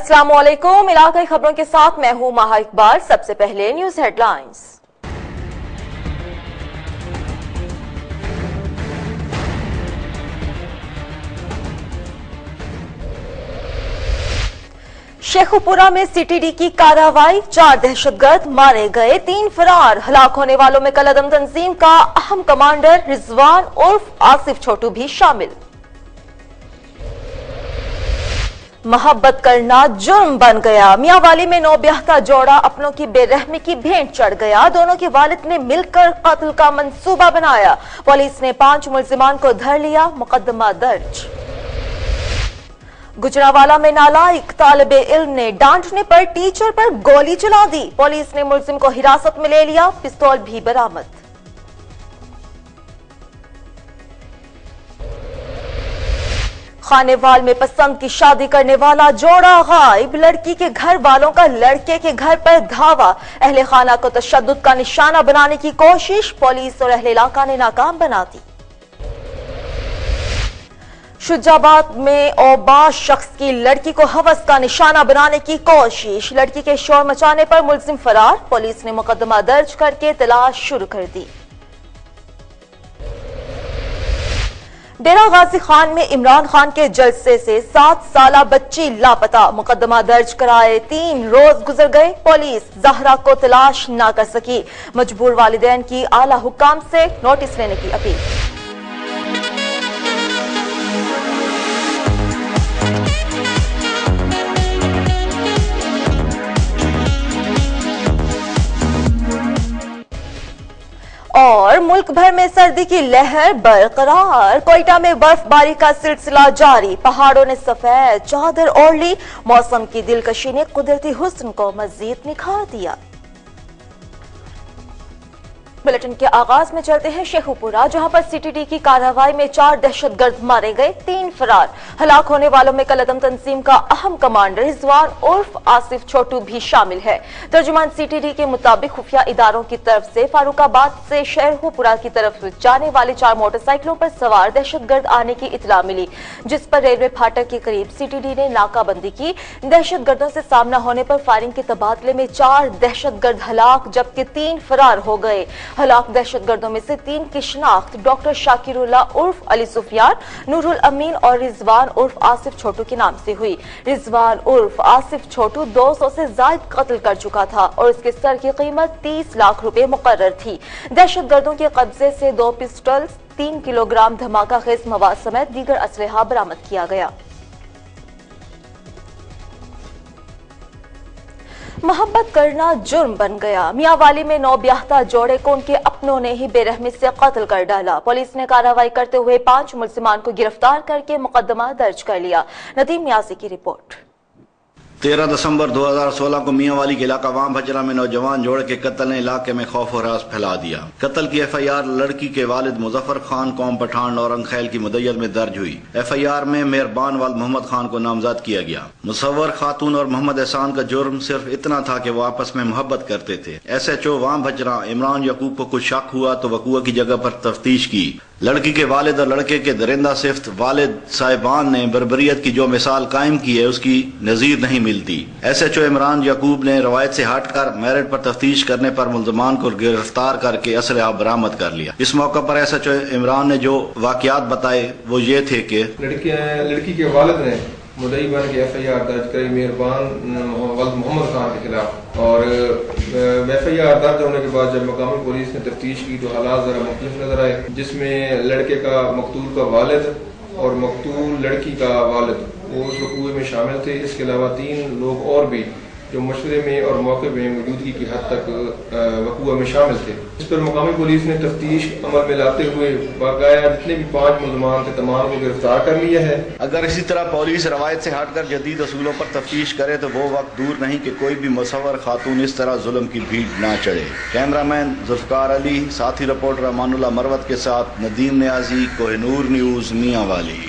अस्सलाम वालेकुम। इलाकाई खबरों के साथ मैं हूं माहा इकबाल। सबसे पहले न्यूज हेडलाइंस। शेखुपुरा में सीटीडी की कार्रवाई, 4 दहशतगर्द मारे गए, 3 फरार। हलाक होने वालों में कलदम तंजीम का अहम कमांडर रिजवान उर्फ आसिफ छोटू भी शामिल। मोहब्बत करना जुर्म बन गया, मियांवाली में नौब्याहता जोड़ा अपनों की बेरहमी की भेंट चढ़ गया। दोनों के वालिद ने मिलकर कत्ल का मंसूबा बनाया। पुलिस ने 5 मुल्जिमान को धर लिया, मुकदमा दर्ज। गुजरावाला में नालायक तालिबे इल्म ने डांटने पर टीचर पर गोली चला दी। पुलिस ने मुल्जिम को हिरासत में ले लिया, पिस्तौल भी बरामद। खानेवाल में पसंद की शादी करने वाला जोड़ा गायब, लड़की के घर वालों का लड़के के घर पर धावा। अहले खाना को तशद्दुद का निशाना बनाने की कोशिश, पुलिस और अहले इलाका ने नाकाम बना दी। शुजाबाद में औबाज शख्स की लड़की को हवस का निशाना बनाने की कोशिश, लड़की के शोर मचाने पर मुल्जिम फरार। पुलिस ने मुकदमा दर्ज करके तलाश शुरू कर दी। डेरा गाजी खान में इमरान खान के जलसे से 7 साला बच्ची लापता, मुकदमा दर्ज कराए 3 रोज गुजर गए। पुलिस जहरा को तलाश न कर सकी, मजबूर वालिदैन की आला हुकाम से नोटिस लेने की अपील। और मुल्क भर में सर्दी की लहर बरकरार, कोयटा में बर्फबारी का सिलसिला जारी, पहाड़ों ने सफेद चादर ओढ़ ली। मौसम की दिलकशी ने कुदरती हुस्न को मजीद निखार दिया। बुलेटिन के आगाज में चलते हैं शेखुपुरा, जहां पर सीटीडी की कार्रवाई में 4 दहशतगर्द मारे गए, 3 फरार। हलाक होने वालों में कलदम तंजीम का अहम कमांडर रिजवान उर्फ आसिफ छोटू भी शामिल है। तर्जुमान सीटीडी के मुताबिक खुफिया इदारों की तरफ से फारूकाबाद से शेखुपुरा की तरफ जाने वाली 4 मोटरसाइकिलों पर सवार दहशतगर्द आने की इतला मिली, जिस पर रेलवे फाटक के करीब सीटीडी ने नाकाबंदी की। दहशतगर्दों से सामना होने पर फायरिंग के तबादले में 4 दहशतगर्द हलाक जबकि 3 फरार हो गए। हलाक दहशतगर्दों में से 3 की शिनाख्त डॉक्टर शाकिरुल्लाह उर्फ अली सुफियान, नूरुल अमीन और रिजवान उर्फ आसिफ छोटू के नाम से हुई। रिजवान उर्फ आसिफ छोटू 200 से ज्यादा कत्ल कर चुका था और इसके सर की कीमत 30 लाख रुपए मुकर्रर थी। दहशतगर्दों के कब्जे से 2 पिस्टल्स, 3 किलोग्राम धमाका खेज मवाद समेत दीगर असलहा बरामद किया गया। मोहब्बत करना जुर्म बन गया, मियांवाली में नौब्याहता जोड़े को उनके अपनों ने ही बेरहमी से कत्ल कर डाला। पुलिस ने कार्रवाई करते हुए 5 मुल्जिमान को गिरफ्तार करके मुकदमा दर्ज कर लिया। नदीम न्यासी की रिपोर्ट। 13 दिसंबर 2016 को मियांवाली के इलाका वाम भजरा में नौजवान जोड़े के कत्ल ने इलाके में खौफ और हरास फैला दिया। कत्ल की FIR लड़की के वालिद मुजफ्फर खान कौम पठान और औरंगखेल की मुद्दत में दर्ज हुई। FIR में मेहरबान वाल मोहम्मद खान को नामजद किया गया। मुसव्वर खातून और मोहम्मद एहसान का जुर्म सिर्फ इतना था कि वो आपस में मोहब्बत करते थे। SHO वाम भजरा इमरान यकूब को कुछ शक हुआ तो वकूआ की जगह पर तफ्तीश की। लड़की के वालिद और लड़के के दरिंदा सिफ्त वालिद साहिबान ने बर्बरियत की जो मिसाल कायम की है उसकी नजीर नहीं मिलती। SHO इमरान यकूब ने रवायत से हटकर मेरिट पर तफ्तीश करने पर मुल्जमान को गिरफ्तार करके असलहा बरामद कर लिया। इस मौके पर SHO इमरान ने जो वाकयात बताए वो ये थे कि लड़की के वालिद ने मुद्दई बन के FIR दर्ज करी मेहरबान मोहम्मद खान के खिलाफ, और FIR दर्ज होने के बाद जब मकामी पुलिस ने तफ्तीश की तो हालात जरा मुख्तलिफ नजर आए, जिसमें लड़के का मकतूल का वालिद और मकतूल लड़की का वालिद वो उस वकूए में शामिल थे। इसके अलावा 3 लोग और भी जो मशवरे में और मौके में मौजूदगी की हद तक वकूआ में शामिल थे। इस पर मकामी पुलिस ने तफ्तीश अमल में लाते हुए बाकाया जितने भी 5 मुल्ज़मान थे तमाम को गिरफ्तार कर लिया है। अगर इसी तरह पुलिस रवायत से हटकर जदीद असूलों पर तफ्तीश करे तो वो वक्त दूर नहीं कि कोई भी मुसव्वर खातून इस तरह जुल्म की भीड़ ना चढ़े। कैमरामैन जुल्फकार अली, साथी रिपोर्टर अमानुल्लाह मरवत के साथ नदीम न्याजी, कोहिनूर न्यूज, मियांवाली।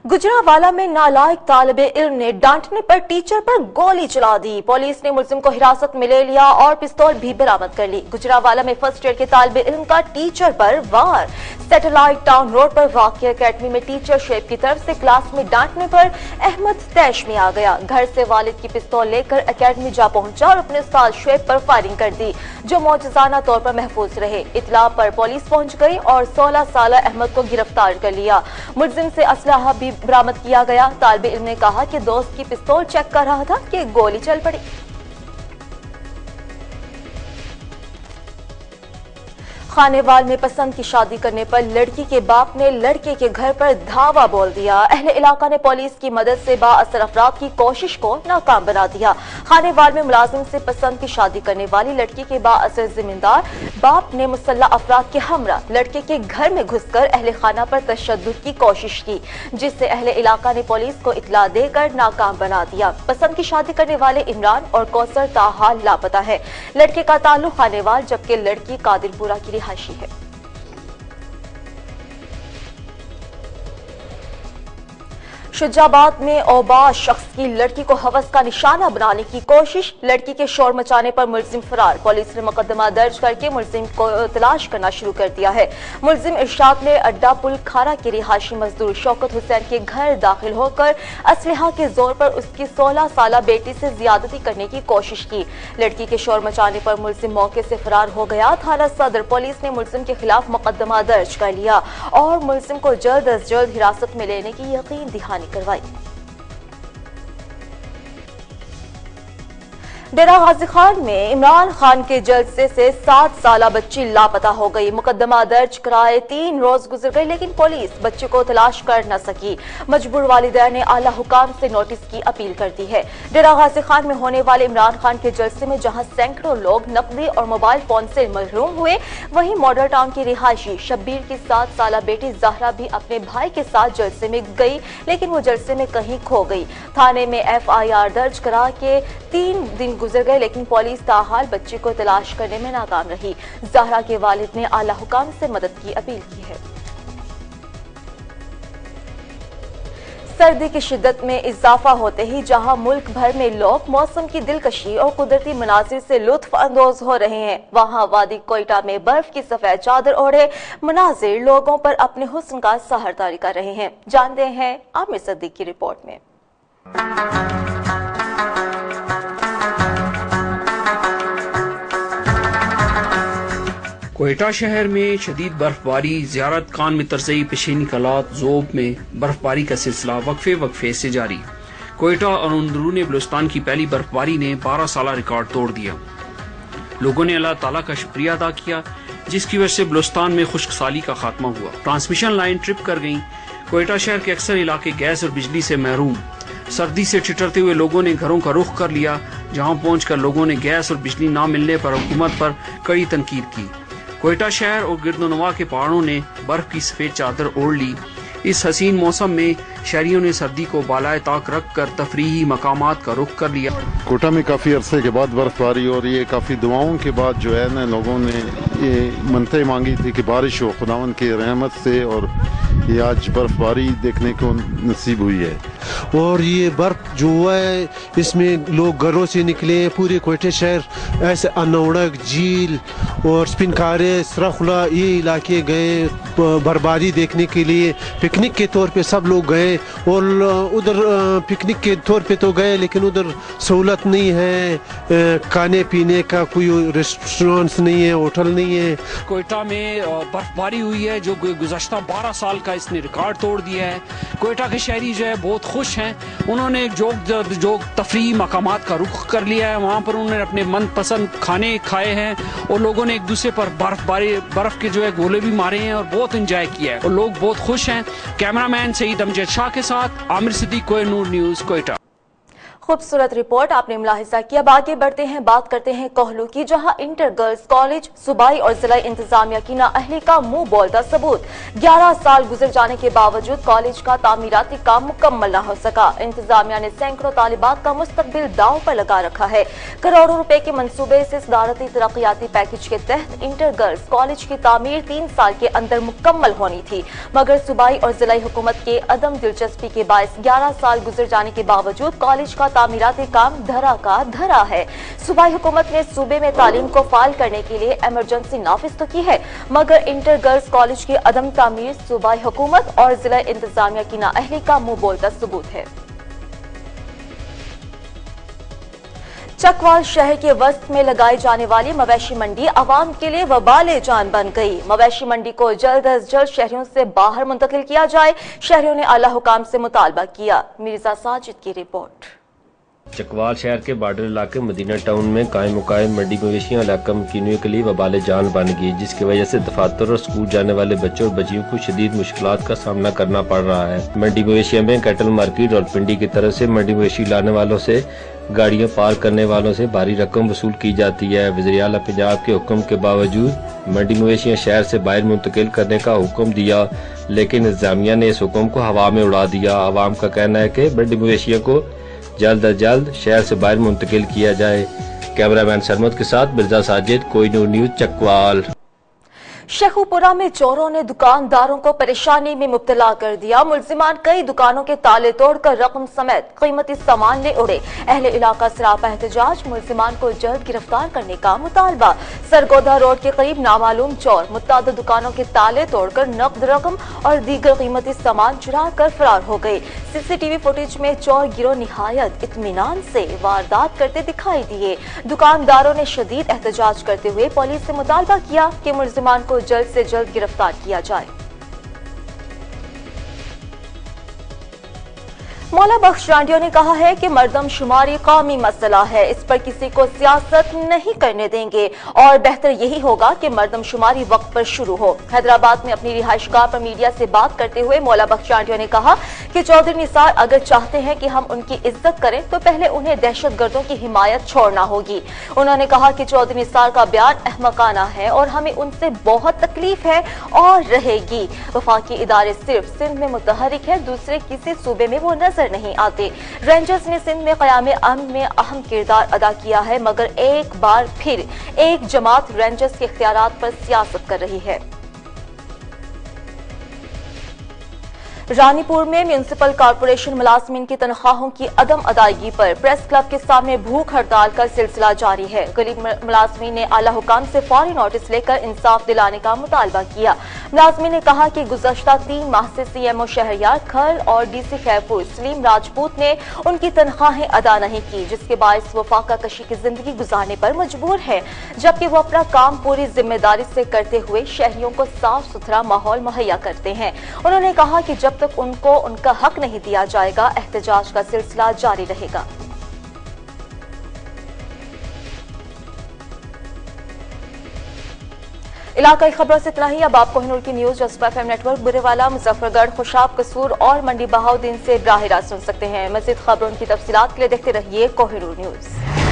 गुजरांवाला में नालायक तालिबे इल्म ने डांटने पर टीचर पर गोली चला दी। पुलिस ने मुलजिम को हिरासत में ले लिया और पिस्तौल भी बरामद कर ली। गुजरांवाला में फर्स्ट ईयर के तालिबे इल्म का टीचर पर वार। सैटेलाइट टाउन रोड पर वाक़िया अकेडमी में टीचर शेब की तरफ से क्लास में डांटने पर अहमद तैश में आ गया। घर से वालिद की पिस्तौल लेकर अकेडमी जा पहुंचा और अपने उस्ताद शेब पर फायरिंग कर दी, जो मौजूदाना तौर पर महफूज रहे। इतला पर पुलिस पहुंच गई और 16 साल अहमद को गिरफ्तार कर लिया। मुलजिम से असलाहा भी बरामद किया गया। तालिबे इल्म ने कहा कि दोस्त की पिस्तौल चेक कर रहा था कि गोली चल पड़ी। खानेवाल में पसंद की शादी करने पर लड़की के बाप ने लड़के के घर पर धावा बोल दिया। अहले इलाका ने पुलिस की मदद से बाअसर अफराद की कोशिश को नाकाम बना दिया। खानेवाल में मुलाजिम से पसंद की शादी करने वाली लड़की के बाअसर जिम्मेदार बाप ने मुसल्ला अफराद के हमरा लड़के के घर में घुसकर अहले खाना पर तशद्दुद की कोशिश की, जिससे अहले इलाका ने पुलिस को इतला देकर नाकाम बना दिया। पसंद की शादी करने वाले इमरान और कौसर ताहाल लापता है। लड़के का ताल्लुक खानेवाल जबकि लड़की कादिरपुरा की रिहायशी है। शुजाबाद में औबाज शख्स की लड़की को हवस का निशाना बनाने की कोशिश, लड़की के शोर मचाने पर मुलजिम फरार। पुलिस ने मुकदमा दर्ज करके मुलजिम को तलाश करना शुरू कर दिया है। मुलजिम इरशाद ने अड्डा पुल खारा के रिहायशी मजदूर शौकत हुसैन के घर दाखिल होकर असलहा के जोर पर उसकी 16 साला बेटी से ज्यादती करने की कोशिश की। लड़की के शोर मचाने पर मुलजिम मौके से फरार हो गया। थाना सदर पुलिस ने मुलजिम के खिलाफ मुकदमा दर्ज कर लिया और मुलजिम को जल्द अज जल्द हिरासत में लेने की यकीन दहानी करवाई। डेरा गाजी खान में इमरान खान के जलसे से 7 साला बच्ची लापता हो गई। मुकदमा दर्ज कराए 3 रोज गुजर गए, लेकिन पुलिस बच्चे को तलाश कर न सकी। मजबूर वालिदैन ने आला हुकाम से नोटिस की अपील कर दी है। डेरा गाजी खान में होने वाले इमरान खान के जलसे में जहां सैकड़ों लोग नकदी और मोबाइल फोन से महरूम हुए, वहीं मॉडल टाउन की रिहायशी शब्बीर की 7 साला बेटी जहरा भी अपने भाई के साथ जलसे में गई, लेकिन वो जलसे में कहीं खो गई। थाने में FIR दर्ज करा के 3 दिन गुजर गए, लेकिन पुलिस ताहाल बच्चे को तलाश करने में नाकाम रही। जहरा के वालिद ने आला हुकाम से मदद की अपील की है। सर्दी की शिद्दत में इजाफा होते ही जहां मुल्क भर में लोग मौसम की दिलकशी और कुदरती मनाजिर से लुत्फ अंदोज हो रहे हैं, वहां वादी कोयटा में बर्फ की सफेद चादर ओढ़े मनाजिर लोगों पर अपने हुस्न का सहर तारी कर रहे हैं। जानते हैं आमिर सद्दीक की रिपोर्ट में। कोयटा शहर में शदीद बर्फबारी, ज़ियारत खान में तरसई पेशेनी कलात, ज़ोब में बर्फबारी का सिलसिला वक्फे से जारी। कोयटा और अंदरूनी बलूचिस्तान की पहली बर्फबारी ने 12 साला रिकॉर्ड तोड़ दिया। लोगों ने अल्लाह ताला का शुक्रिया अदा किया, जिसकी वजह से बलूचिस्तान में खुश्कसाली का खात्मा हुआ। ट्रांसमिशन लाइन ट्रिप कर गई। कोयटा शहर के अक्सर इलाके गैस और बिजली से महरूम। सर्दी से ठिठुरते हुए लोगों ने घरों का रुख कर लिया, जहां पहुंचकर लोगों ने गैस और बिजली न मिलने पर हुकूमत पर कड़ी तनकीद की। कोयटा शहर और गिरदोनवा के पहाड़ों ने बर्फ की सफेद चादर ओढ़ ली। इस हसीन मौसम में शहरियों ने सर्दी को बालाए ताक रख कर तफरीही मकामात का रुख कर लिया। कोयटा में काफ़ी अरसे के बाद बर्फबारी हो रही है। काफ़ी दुआओं के बाद जो है ना, लोगों ने ये मनते मांगी थी कि बारिश हो खुदावन की रहमत से, और ये आज बर्फबारी देखने को नसीब हुई है। और ये बर्फ जो हुआ है, इसमें लोग घरों से निकले हैं। पूरे कोयटा शहर ऐसे अनौड़क, झील और स्पिनकारे, सरखुला, ये इलाके गए बर्फबारी देखने के लिए। पिकनिक के तौर पे सब लोग गए, और उधर पिकनिक के तौर पे तो गए, लेकिन उधर सहूलत नहीं है, खाने पीने का कोई रेस्टोरेंट्स नहीं है, होटल नहीं है। कोयटा में बर्फबारी हुई है जो गुज़श्ता 12 साल का इसने रिकॉर्ड तोड़ दिया है। कोयटा के शहरी जो है बहुत खुश हैं। उन्होंने जो तफरीही मकामात का रुख कर लिया है, वहाँ पर उन्होंने अपने मनपसंद खाने खाए हैं, और लोगों ने एक दूसरे पर बर्फ के जो है गोले भी मारे हैं और बहुत एंजॉय किया है, और लोग बहुत खुश हैं। कैमरामैन सईद अमजद शाह के साथ आमिर सद्दीक, कोहिनूर न्यूज़, कोयटा। खूबसूरत रिपोर्ट आपने मुलाहिजा किया। अब आगे बढ़ते हैं, बात करते हैं कोहलू की, जहां इंटर गर्ल्स कॉलेज सूबाई और जिला इंतजामिया की नाअहली का मुंह बोलता सबूत। 11 साल गुजर जाने के बावजूद कॉलेज का तामीराती काम मुकम्मल न हो सका। इंतजामिया ने सैकड़ों तालिबात का मुस्तकबिल दांव पर लगा रखा है। करोड़ों रुपए के मंसूबे से सदारती तरक्याती पैकेज के तहत इंटर गर्ल्स कॉलेज की तामीर 3 साल के अंदर मुकम्मल होनी थी, मगर सूबाई और जिलाई हुकूमत के अदम दिलचस्पी के बायस 11 साल गुजर जाने के बावजूद कॉलेज का तामीराती काम धरा का धरा है। सूबाई हुकूमत ने सूबे में तालीम को फाल करने के लिए इमरजेंसी नाफिज तो की है, मगर इंटर गर्ल्स कॉलेज की अदम तामीर सूबाई हुकूमत और जिला इंतजामिया की नाअहली का मुंह बोलता सबूत है। चकवाल शहर के वस्त में लगाई जाने वाली मवेशी मंडी आवाम के लिए वबाले जान बन गई। मवेशी मंडी को जल्द अज जल्द शहरियों से बाहर मुंतकिल किया जाए, शहरियों ने आला हुकाम से मुतालबा किया। मिर्जा साजिद की रिपोर्ट। चकवाल शहर के बॉर्डर इलाके मदीना टाउन में कायम मुकायम मंडी मवेशियां इलाका मकीनियों के लिए वबाले जान बन गई, जिसकी वजह से दफातर और स्कूल जाने वाले बच्चों और बच्चियों को शदीद मुश्किलात का सामना करना पड़ रहा है। मंडी मवेशियों में कैटल मार्केट और पिंडी की तरफ से मंडी मवेशी लाने वालों से गाड़ियां पार करने वालों से भारी रकम वसूल की जाती है। वज़ीर आला पंजाब के हुक्म के बावजूद मंडी मवेशियां शहर से बाहर मुंतकिल करने का हुक्म दिया, लेकिन इंतजामिया ने इस हुक्म को हवा में उड़ा दिया। आवाम का कहना है कि मंडी मवेशियों को जल्द अज जल्द शहर से बाहर मुंतकिल किया जाए। कैमरामैन सरमद के साथ मिर्जा साजिद, कोहिनूर न्यूज, चकवाल। शेखुपुरा में चोरों ने दुकानदारों को परेशानी में मुब्तला कर दिया। मुल्जिमान कई दुकानों के ताले तोड़कर रकम समेत कीमती सामान ले उड़े। अहले इलाका सरापा एहतजाज, मुल्जिमान को जल्द गिरफ्तार करने का मुतालबा। सरगोदा रोड के करीब नामालूम चोर मुताद दुकानों के ताले तोड़कर नकद रकम और दीगर कीमती सामान चुरा कर फरार हो गए। सीसीटीवी फुटेज में चोर गिरोह निहायत इत्मीनान से वारदात करते दिखाई दिए। दुकानदारों ने शदीद एहतजाज करते हुए पुलिस से मुतालबा किया कि मुल्जिमान को जल्द से जल्द गिरफ्तार किया जाए। मौला बख्श रांडियो ने कहा है कि मर्दमशुमारी कौमी मसला है, इस पर किसी को सियासत नहीं करने देंगे और बेहतर यही होगा कि मर्दमशुमारी वक्त पर शुरू हो। हैदराबाद में अपनी रिहाइशगाह पर मीडिया से बात करते हुए मौला बख्श रांडियो ने कहा कि चौधरी निसार अगर चाहते हैं कि हम उनकी इज्जत करें तो पहले उन्हें दहशतगर्दों की हिमायत छोड़ना होगी। उन्होंने कहा कि चौधरी निसार का बयान अहमकाना है और हमें उनसे बहुत तकलीफ है और रहेगी। वफाकी इदारे सिर्फ सिंध में मुतहरिक है, दूसरे किसी सूबे में वो नजर नहीं आते। रेंजर्स ने सिंध में क़याम अमन में अहम किरदार अदा किया है, मगर एक बार फिर एक जमात रेंजर्स के इख्तियारात पर सियासत कर रही है। रानीपुर में म्यूनिसिपल कॉर्पोरेशन मुलाजमीन की तनख्वाहों की अदम अदायगी पर प्रेस क्लब के सामने भूख हड़ताल का सिलसिला जारी है। गरीब मुलाजमीन ने आला हुकाम से फौरी नोटिस लेकर इंसाफ दिलाने का मुतालबा किया। मुलाजमीन ने कहा कि गुज़श्ता 3 माह से सीएमओ शहरयार खल और डीसी खैरपुर सलीम राजपूत ने उनकी तनख्वाहें अदा नहीं की, जिसके बायस वो फाका कशी की जिंदगी गुजारने पर मजबूर है, जबकि वो अपना काम पूरी जिम्मेदारी से करते हुए शहरियों को साफ सुथरा माहौल मुहैया करते हैं। उन्होंने कहा कि जब तक उनको उनका हक नहीं दिया जाएगा, एहतजाज का सिलसिला जारी रहेगा। इलाकाई खबरों से इतना ही। अब आप कोहिनूर की न्यूज जज्बा एफएम नेटवर्क बुरेवाला, मुजफ्फरगढ़, खुशाब, कसूर और मंडी बहाउद्दीन से बराह रास्त सुन सकते हैं। मज़ीद खबरों की तफसीलात के लिए देखते रहिए कोहिनूर न्यूज।